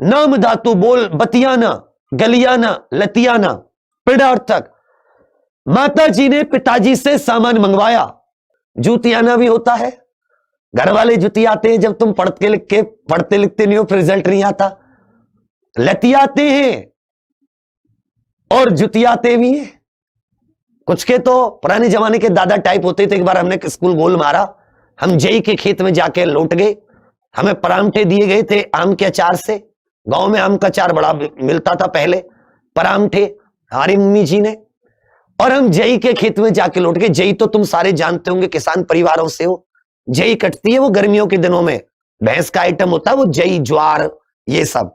नाम धातु बोल बतियाना, गलियाना, लतियाना, पृढ़ार्थक। माता जी ने पिताजी से सामान मंगवाया। जूतियाना भी होता है, घर वाले जुतियाते हैं जब तुम पढ़ते लिखते नहीं हो, फिर रिजल्ट नहीं आता। लतियाते हैं और जुतियाते भी हैं। कुछ के तो पुराने जमाने के दादा टाइप होते थे। एक बार हमने स्कूल गोल मारा, हम जेई के खेत में जाके लौट गए। हमें परामठे दिए गए थे आम के अचार से। गांव में आम का अचार बड़ा मिलता था पहले। परामठे हमारी मम्मी जी ने, और हम जेई के खेत में जाके लौट गए। जेई तो तुम सारे जानते होंगे, किसान परिवारों से हो। जेई कटती है वो गर्मियों के दिनों में, भैंस का आइटम होता है वो जेई, ज्वार, ये सब।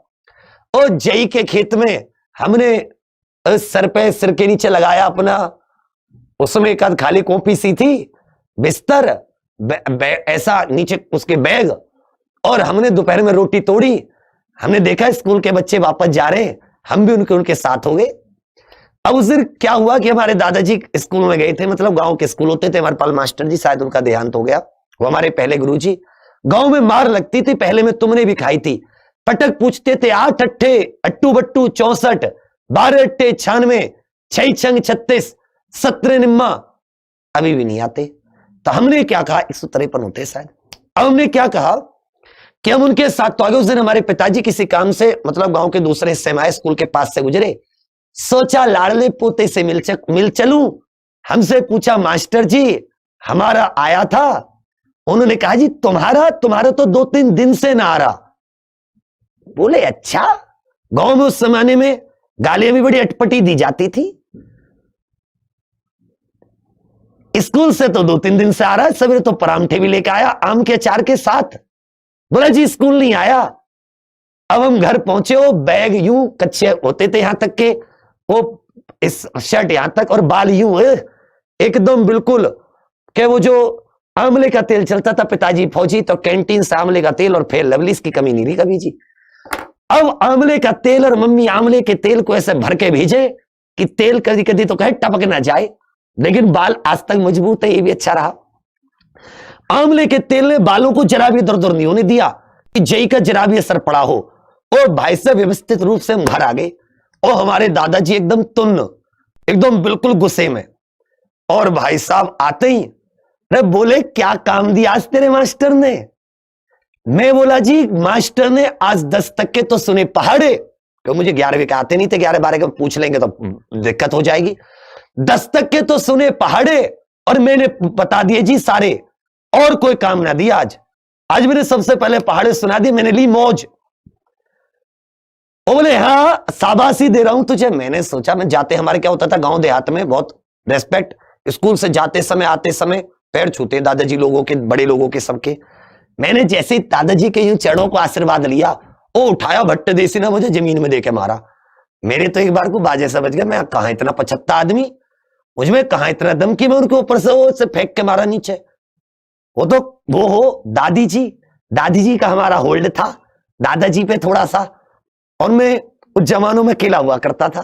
और जेई के खेत में हमने सर पे, सिर के नीचे लगाया अपना, उसमें एक आध खाली कॉपी सी थी, बिस्तर, ऐसा नीचे उसके बैग, और हमने दोपहर में रोटी तोड़ी। हमने देखा स्कूल के बच्चे वापस जा रहे हैं, हम भी उनके साथ हो गए। अब उस दिन क्या हुआ कि हमारे दादाजी स्कूल में गए थे, मतलब गांव के स्कूल होते थे, हमारे पाल मास्टर जी, शायद उनका देहांत हो गया, वो हमारे पहले गुरुजी। गांव में मार लगती थी पहले में, तुमने भी खाई थी। पटक पूछते थे 8 अट्ठे अट्टू बट्टू 64, 12 अट्ठे 96, 6 छंग 36, 17 निम्मा, अभी भी नहीं आते। तो हमने क्या कहा, 153 होते शायद। अब हमने क्या कहा कि हम उनके साथ तो आगे। उस दिन हमारे पिताजी किसी काम से, मतलब गांव के दूसरे हिस्से में आए, स्कूल के पास से गुजरे। सोचा लाड़ले पोते से मिल चलूं। हमसे पूछा मास्टर जी हमारा आया था। उन्होंने कहा जी तुम्हारा तो 2-3 दिन से ना आ रहा। बोले अच्छा। गांव में उस जमाने में गालियां भी बड़ी अटपटी दी जाती थी। स्कूल से तो 2-3 दिन से आ रहा है, सवेरे तो परामठे भी लेकर आया आम के अचार के साथ। बोला जी स्कूल नहीं आया। अब हम घर पहुंचे, वो बैग यूं कच्चे होते थे यहां तक के, वो इस शर्ट यहां तक, और बाल यूं एकदम बिल्कुल के वो जो आंवले का तेल चलता था, पिताजी फौजी, तो कैंटीन से आंवले का तेल, और फिर लवलीस की कमी नहीं रही कभी जी। अब आंवले का तेल, और मम्मी आंवले के तेल को ऐसे भर के भेजे कि तेल कभी कभी तो कहे टपक ना जाए, लेकिन बाल आज तक मजबूत है, ये भी अच्छा रहा। आंवले के तेल ने बालों को जरा भी दर्द नहीं होने दिया कि जेई का जरा भी असर पड़ा हो। और भाई साहब व्यवस्थित रूप से हम घर आ गए, और हमारे दादाजी एकदम तुन्न, एकदम बिल्कुल गुस्से में। और भाई साहब आते ही अरे बोले क्या काम दिया आज तेरे मास्टर ने। मैं बोला जी मास्टर ने आज 10 तक के तो सुने पहाड़े, क्यों मुझे 11वीं के आते नहीं थे, 11-12 के पूछ लेंगे तो दिक्कत हो जाएगी। 10 तक के तो सुने पहाड़े, और मैंने बता दिए जी सारे, और कोई काम ना दिया आज मैंने सबसे पहले पहाड़े सुना दिए, मैंने ली मौज। वो बोले हाँ शाबाशी दे रहा हूं तुझे। मैंने सोचा, मैं जाते, हमारे क्या होता था गांव देहात में बहुत रेस्पेक्ट, स्कूल से जाते समय आते समय पैर छूते दादाजी लोगों के, बड़े लोगों के, सबके। मैंने जैसे दादाजी के यूं चरणों को आशीर्वाद लिया, वो उठाया भट्ट देसी ना मुझे जमीन में देके मारा। मेरे तो एक बार को बाजे समझ गया, मैं कहां इतना 75 आदमी, मुझमें कहां इतना दम कि मैं उनके ऊपर से वो से फेंक के मारा नीचे। वो तो वो हो दादी जी का हमारा होल्ड था दादाजी पे थोड़ा सा, और मैं उस जमानों में केला हुआ करता था।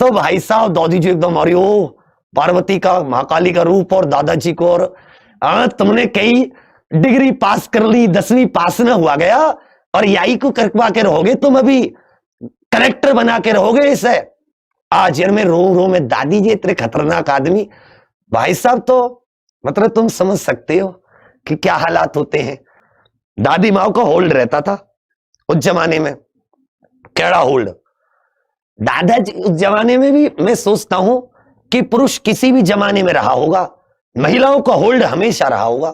तो भाई साहब दादी जी एकदम, अरे ओ पार्वती का, महाकाली का रूप, और दादाजी को, और तुमने कई डिग्री पास कर ली, 10वीं पास ना हुआ गया, और याई को करवा के रहोगे तुम, अभी करेक्टर बना के रहोगे इसे। आज यार मैं रो में दादी जी इतने खतरनाक आदमी। भाई साहब तो मतलब तुम समझ सकते हो कि क्या हालात होते हैं। दादी माओ का होल्ड रहता था उस जमाने में, कैड़ा होल्ड। दादाजी उस जमाने में भी मैं सोचता हूं कि पुरुष किसी भी जमाने में रहा होगा, महिलाओं का होल्ड हमेशा रहा होगा।